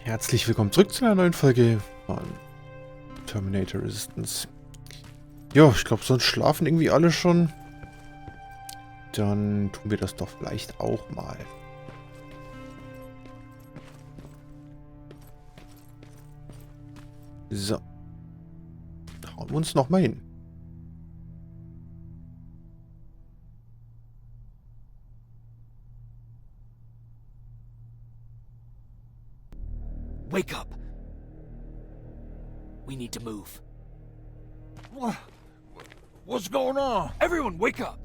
Herzlich willkommen zurück zu einer neuen Folge von Terminator Resistance. Ja, ich glaube, sonst schlafen irgendwie alle schon. Dann tun wir das doch vielleicht auch mal. So. Hauen wir uns nochmal hin. Wake up! We need to move. What's going on? Everyone, wake up!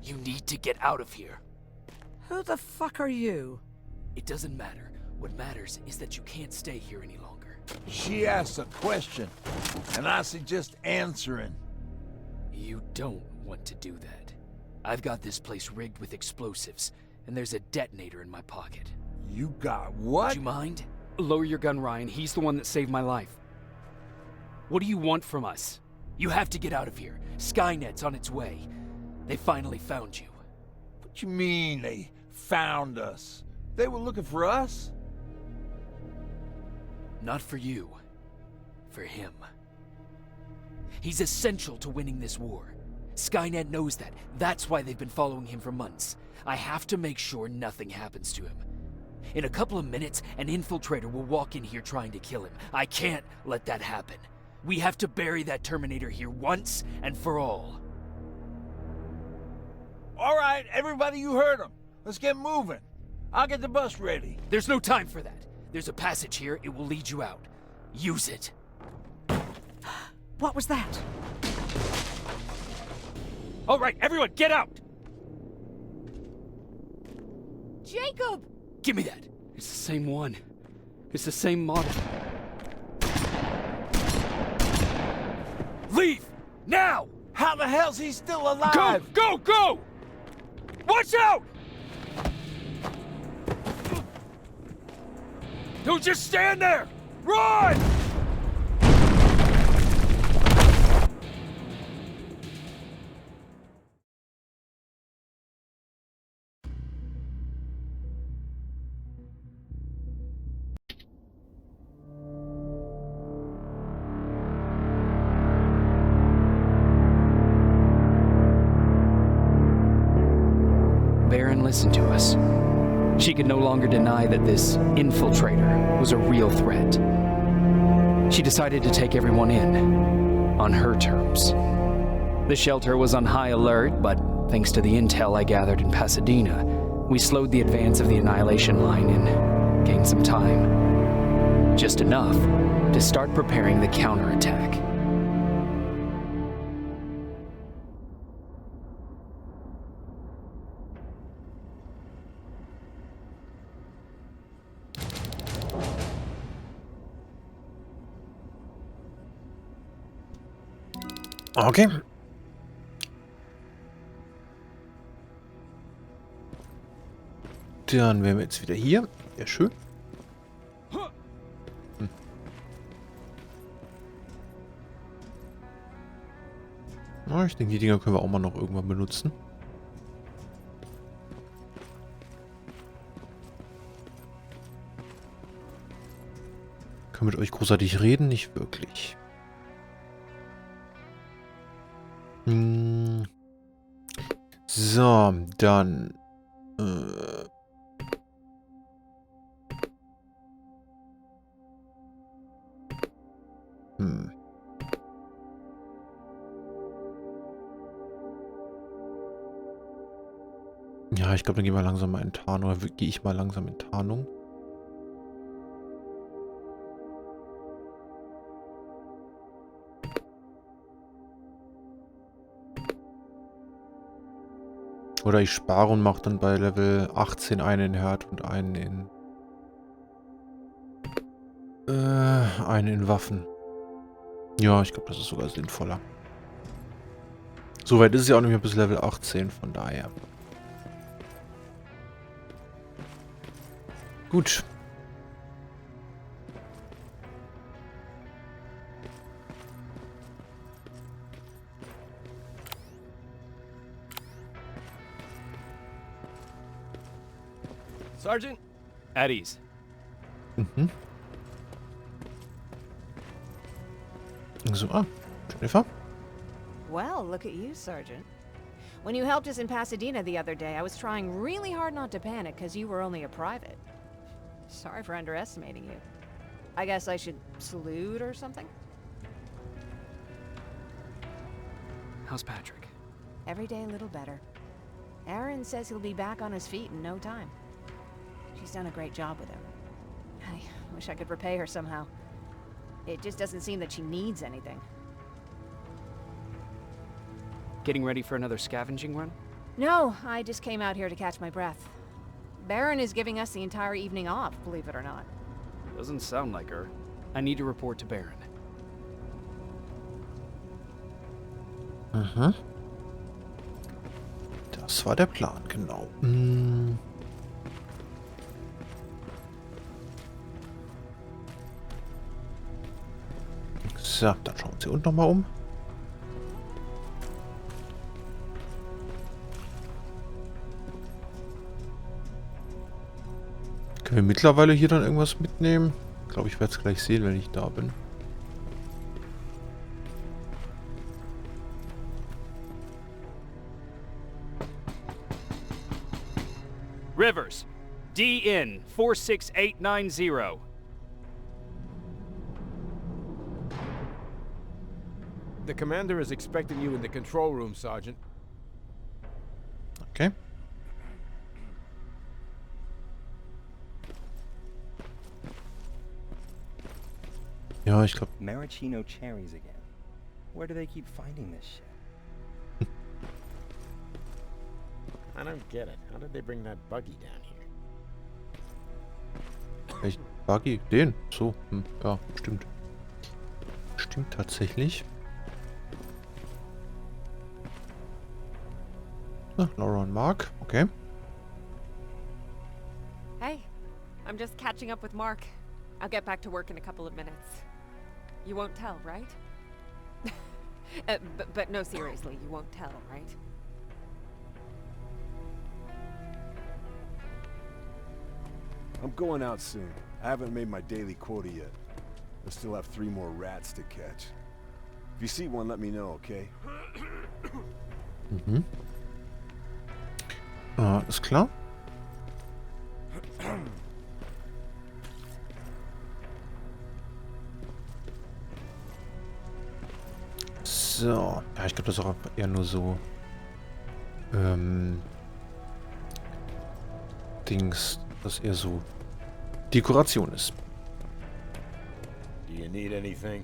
You need to get out of here. Who the fuck are you? It doesn't matter. What matters is that you can't stay here any longer. She asked a question, and I suggest answering. You don't want to do that. I've got this place rigged with explosives, and there's a detonator in my pocket. You got what? Would you mind? Lower your gun, Ryan. He's the one that saved my life. What do you want from us? You have to get out of here. Skynet's on its way. They finally found you. What you mean they found us? They were looking for us? Not for you. For him. He's essential to winning this war. Skynet knows that. That's why they've been following him for months. I have to make sure nothing happens to him. In a couple of minutes, an infiltrator will walk in here trying to kill him. I can't let that happen. We have to bury that Terminator here once and for all. All right, everybody, you heard him. Let's get moving. I'll get the bus ready. There's no time for that. There's a passage here. It will lead you out. Use it. What was that? All right, everyone, get out! Jacob! Give me that. It's the same one. It's the same model. Leave! Now! How the hell's he still alive? Go! Go! Go! Watch out! Don't just stand there! Run! Baron listened to us. She could no longer deny that this infiltrator was a real threat. She decided to take everyone in, on her terms. The shelter was on high alert, but thanks to the intel I gathered in Pasadena, we slowed the advance of the Annihilation Line and gained some time. Just enough to start preparing the counterattack. Okay. Dann wären wir jetzt wieder hier. Sehr schön. Na, ich denke, die Dinger können wir auch mal noch irgendwann benutzen. Können mit euch großartig reden? Nicht wirklich. So, dann. Ja, ich glaube, dann gehen wir langsam mal in Tarnung. Oder gehe ich mal langsam in Tarnung. Oder ich spare und mache dann bei Level 18 einen in Herd und einen in Waffen. Ja, ich glaube, das ist sogar sinnvoller. Soweit ist es ja auch nicht mehr bis Level 18, von daher. Gut. Sergeant, At ease. Mhm. So, Jennifer. Well, look at you, Sergeant. When you helped us in Pasadena the other day, I was trying really hard not to panic because you were only a private. Sorry for underestimating you. I guess I should salute or something? How's Patrick? Every day a little better. Erin says he'll be back on his feet in no time. She's done a great job with him. I wish I could repay her somehow. It just doesn't seem that she needs anything. Getting ready for another scavenging run? No, I just came out here to catch my breath. Baron is giving us the entire evening off, believe it or not. Doesn't sound like her. I need to report to Baron. Mhm. Das war der Plan, genau. So, dann schauen wir uns hier unten nochmal um. Können wir mittlerweile hier dann irgendwas mitnehmen? Ich glaube, ich werde es gleich sehen, wenn ich da bin. Rivers, DN 46890. The commander is expecting you in the control room, Sergeant. Okay. Ja, ich glaube... Maraschino cherries again. Where do they keep finding this shit? I don't get it. How did they bring that buggy down here? Echt Buggy? Den? So. Ja, stimmt. Stimmt tatsächlich. Laura und Mark. Okay. Hey, I'm just catching up with Mark. I'll get back to work in a couple of minutes. You won't tell, right? But no, seriously, you won't tell, right? I'm going out soon. I haven't made my daily quota yet. I still have 3 more rats to catch. If you see one, let me know, okay? Mhm. Alles klar. So. Ja, ich glaube, das ist auch eher nur so... Dings, dass eher so Dekoration ist. Do you need anything?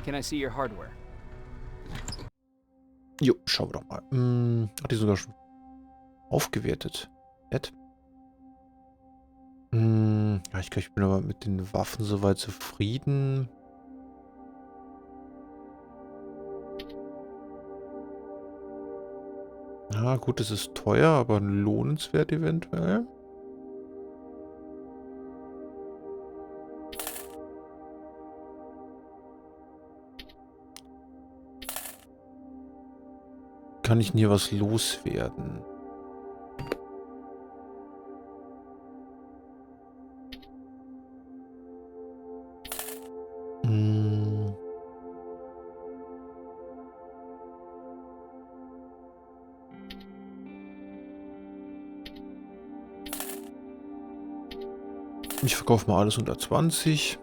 Can I see your hardware? Jo, schauen wir doch mal. Hat die sogar schon aufgewertet. Nett. Ja, ich glaube, ich bin aber mit den Waffen soweit zufrieden. Ja, gut, es ist teuer, aber lohnenswert eventuell. Kann ich denn hier was loswerden? Ich verkaufe mal alles unter 20.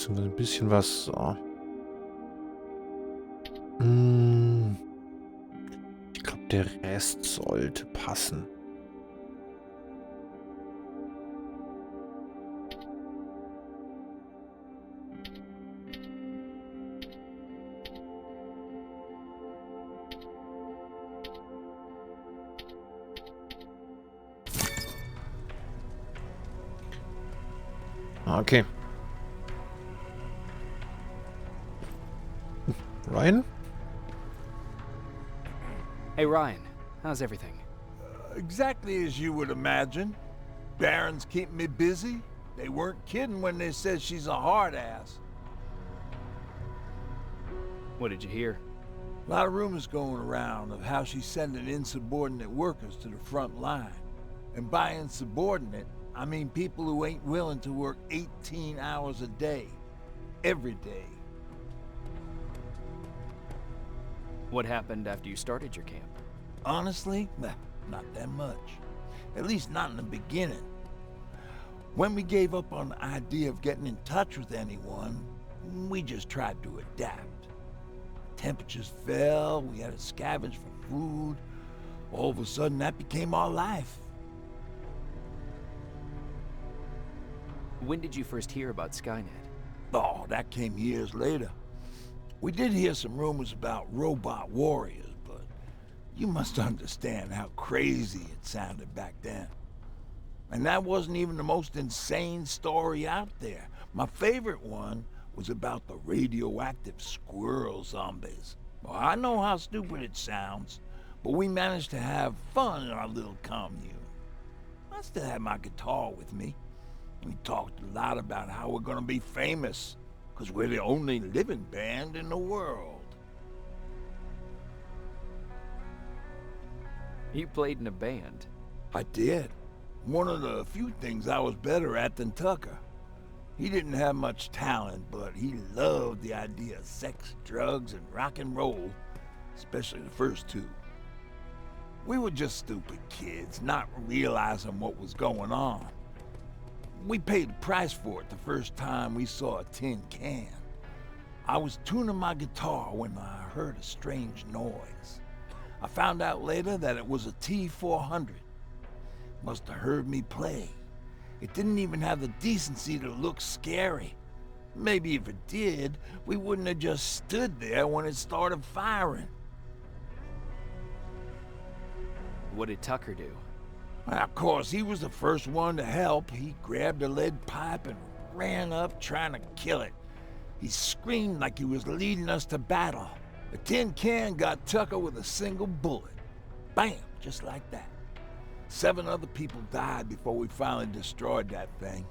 Ein bisschen was. So. Ich glaube, der Rest sollte passen. Okay. Ryan? Hey Ryan, how's everything? Exactly as you would imagine. Baron's keeping me busy. They weren't kidding when they said she's a hard ass. What did you hear? A lot of rumors going around of how she's sending insubordinate workers to the front line. And by insubordinate, I mean people who ain't willing to work 18 hours a day. Every day. What happened after you started your camp? Honestly, not that much. At least not in the beginning. When we gave up on the idea of getting in touch with anyone, we just tried to adapt. Temperatures fell, we had to scavenge for food. All of a sudden, that became our life. When did you first hear about Skynet? Oh, that came years later. We did hear some rumors about robot warriors, but you must understand how crazy it sounded back then. And that wasn't even the most insane story out there. My favorite one was about the radioactive squirrel zombies. Well, I know how stupid it sounds, but we managed to have fun in our little commune. I still had my guitar with me. We talked a lot about how we're gonna be famous, because we're the only living band in the world. You played in a band? I did. One of the few things I was better at than Tucker. He didn't have much talent, but he loved the idea of sex, drugs, and rock and roll, especially the first two. We were just stupid kids, not realizing what was going on. We paid the price for it the first time we saw a tin can. I was tuning my guitar when I heard a strange noise. I found out later that it was a T-400. Must have heard me play. It didn't even have the decency to look scary. Maybe if it did, we wouldn't have just stood there when it started firing. What did Tucker do? Well, of course, he was the first one to help. He grabbed a lead pipe and ran up trying to kill it. He screamed like he was leading us to battle. The tin can got Tucker with a single bullet. Bam, just like that. 7 other people died before we finally destroyed that thing.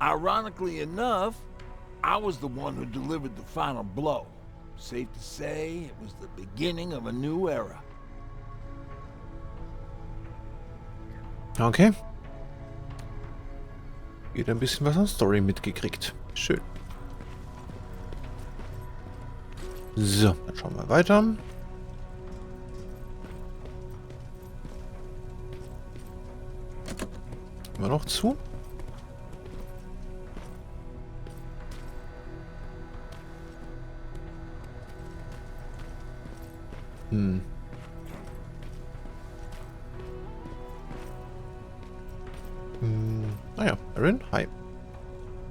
Ironically enough, I was the one who delivered the final blow. Safe to say, it was the beginning of a new era. Okay. Wieder ein bisschen was an Story mitgekriegt. Schön. So, dann schauen wir weiter. Immer noch zu. Naja, Erin, hi.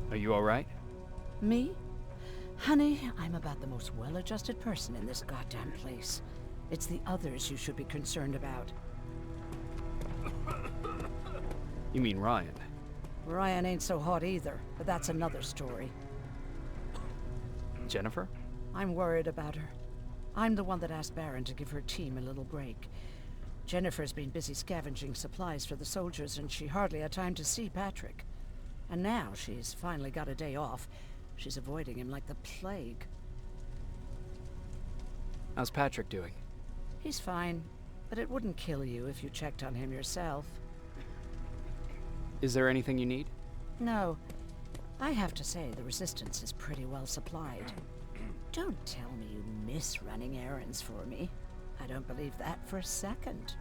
Are you alright? Me? Honey, I'm about the most well-adjusted person in this goddamn place. It's the others you should be concerned about. You mean Ryan? Ryan ain't so hot either, but that's another story. Jennifer? I'm worried about her. I'm the one that asked Baron to give her team a little break. Jennifer's been busy scavenging supplies for the soldiers, and she hardly had time to see Patrick. And now she's finally got a day off. She's avoiding him like the plague. How's Patrick doing? He's fine, but it wouldn't kill you if you checked on him yourself. Is there anything you need? No. I have to say, the Resistance is pretty well supplied. Don't tell me you miss running errands for me. I don't believe that for a second.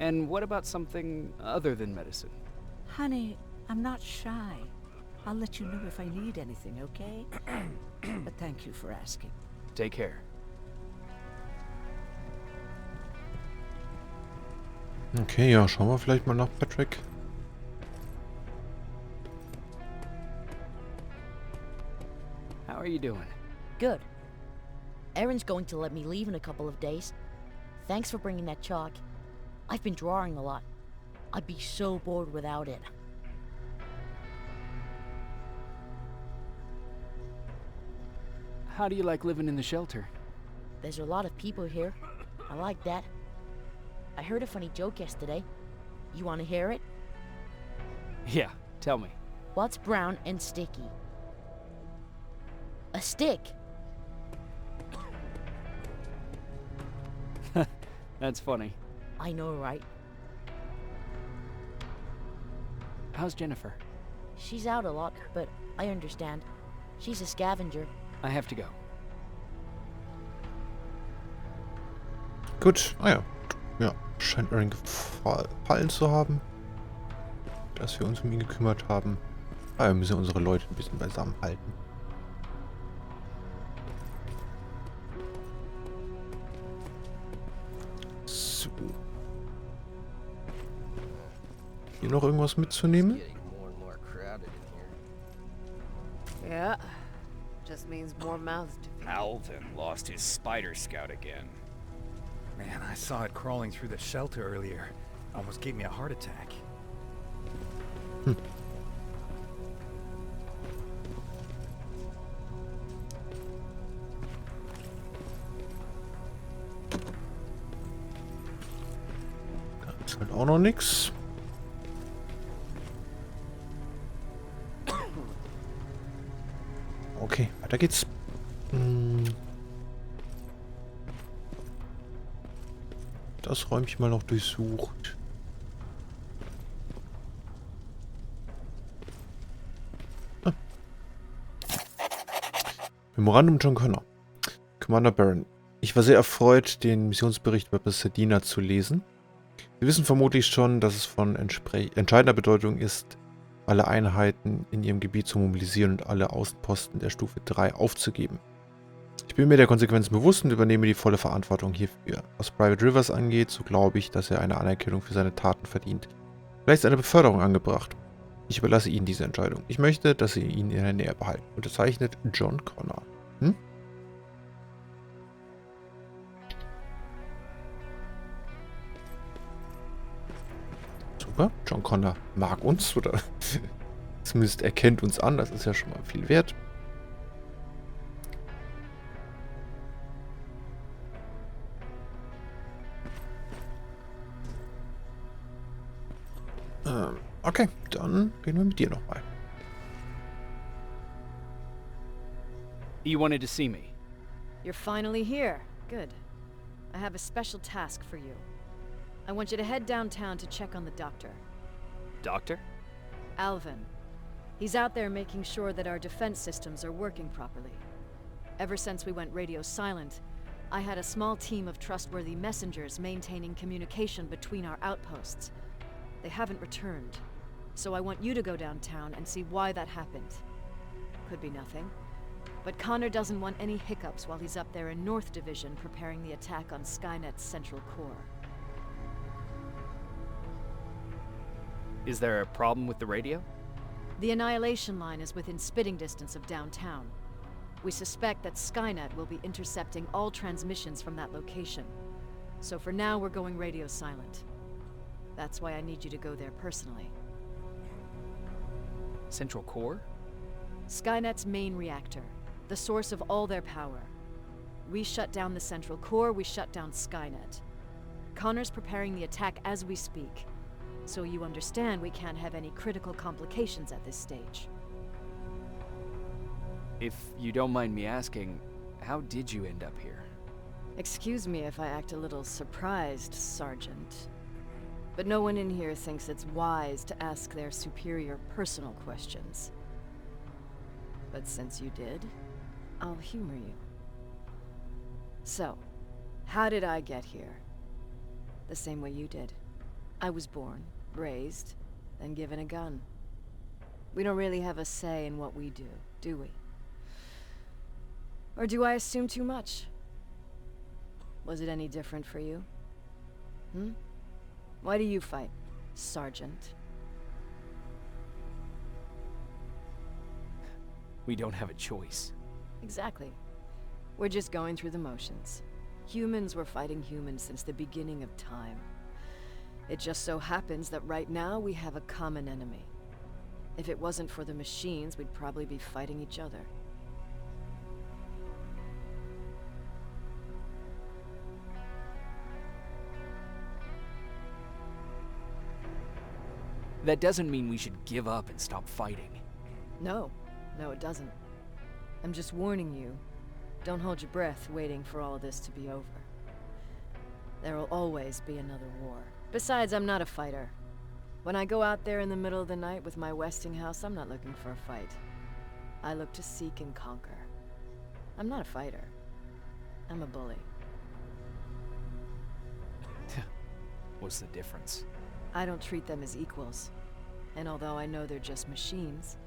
And what about something other than medicine? Honey, I'm not shy. I'll let you know if I need anything, okay? But thank you for asking. Take care. Okay, ja, schauen wir vielleicht mal nach Patrick. How are you doing? Good. Erin's going to let me leave in a couple of days. Thanks for bringing that chalk. I've been drawing a lot. I'd be so bored without it. How do you like living in the shelter? There's a lot of people here. I like that. I heard a funny joke yesterday. You want to hear it? Yeah, tell me. What's brown and sticky? A stick. That's funny. I know, right? How's Jennifer? She's out a lot, but I understand. She's a scavenger. I have to go. Gut, ja. Ja, scheint Erin gefallen zu haben, dass wir uns um ihn gekümmert haben. Aber wir müssen unsere Leute ein bisschen beisammen halten. So. Hier noch irgendwas mitzunehmen? Yeah. Just means more mouths to feed. Alvin lost his spider scout again. Man, I saw it crawling through the shelter earlier. Almost gave me a heart attack. Da ist halt auch noch nichts. Okay, weiter geht's. Das Räumchen mal noch durchsucht. Ah. Memorandum John Connor. Commander Baron. Ich war sehr erfreut, den Missionsbericht über Pasadena zu lesen. Sie wissen vermutlich schon, dass es von entscheidender Bedeutung ist, alle Einheiten in ihrem Gebiet zu mobilisieren und alle Außenposten der Stufe 3 aufzugeben. Ich bin mir der Konsequenzen bewusst und übernehme die volle Verantwortung hierfür. Was Private Rivers angeht, so glaube ich, dass er eine Anerkennung für seine Taten verdient. Vielleicht ist eine Beförderung angebracht. Ich überlasse Ihnen diese Entscheidung. Ich möchte, dass Sie ihn in der Nähe behalten. Unterzeichnet John Connor. Super. John Connor mag uns, oder zumindest erkennt uns an. Das ist ja schon mal viel wert. Okay, dann reden wir mit dir nochmal. You wanted to see me? You're finally here. Good. I have a special task for you. I want you to head downtown to check on the doctor. Doctor? Alvin. He's out there making sure that our defense systems are working properly. Ever since we went radio silent, I had a small team of trustworthy messengers maintaining communication between our outposts. They haven't returned, so I want you to go downtown and see why that happened. Could be nothing, but Connor doesn't want any hiccups while he's up there in North Division preparing the attack on Skynet's central core. Is there a problem with the radio? The Annihilation line is within spitting distance of downtown. We suspect that Skynet will be intercepting all transmissions from that location. So for now, we're going radio silent. That's why I need you to go there personally. Central core? Skynet's main reactor, the source of all their power. We shut down the central core, we shut down Skynet. Connor's preparing the attack as we speak. So you understand we can't have any critical complications at this stage. If you don't mind me asking, how did you end up here? Excuse me if I act a little surprised, Sergeant. But no one in here thinks it's wise to ask their superior personal questions. But since you did, I'll humor you. So, how did I get here? The same way you did. I was born, raised, then given a gun. We don't really have a say in what we do we? Or do I assume too much? Was it any different for you? Why do you fight, Sergeant? We don't have a choice. Exactly. We're just going through the motions. Humans were fighting humans since the beginning of time. It just so happens that right now we have a common enemy. If it wasn't for the machines, we'd probably be fighting each other. That doesn't mean we should give up and stop fighting. No, it doesn't. I'm just warning you. Don't hold your breath waiting for all of this to be over. There will always be another war. Besides, I'm not a fighter. When I go out there in the middle of the night with my Westinghouse, I'm not looking for a fight. I look to seek and conquer. I'm not a fighter. I'm a bully. What's the difference? I don't treat them as equals. And although I know they're just machines,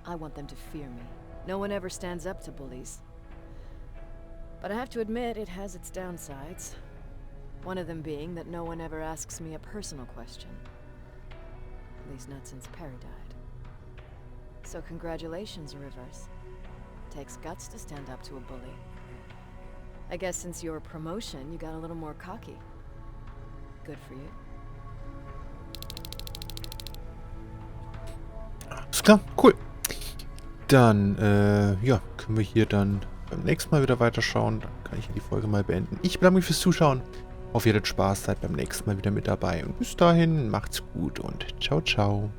I want them to fear me. No one ever stands up to bullies. But I have to admit, it has its downsides. One of them being that no one ever asks me a personal question. At least not since Perry died. So congratulations, Rivers. Takes guts to stand up to a bully. I guess since your promotion, you got a little more cocky. Good for you. Ist klar, cool. Dann, ja, können wir hier dann beim nächsten Mal wieder weiterschauen. Dann kann ich hier die Folge mal beenden. Ich bedanke mich fürs Zuschauen. Hoffe, ihr hattet Spaß, seid beim nächsten Mal wieder mit dabei. Und bis dahin, macht's gut und ciao, ciao.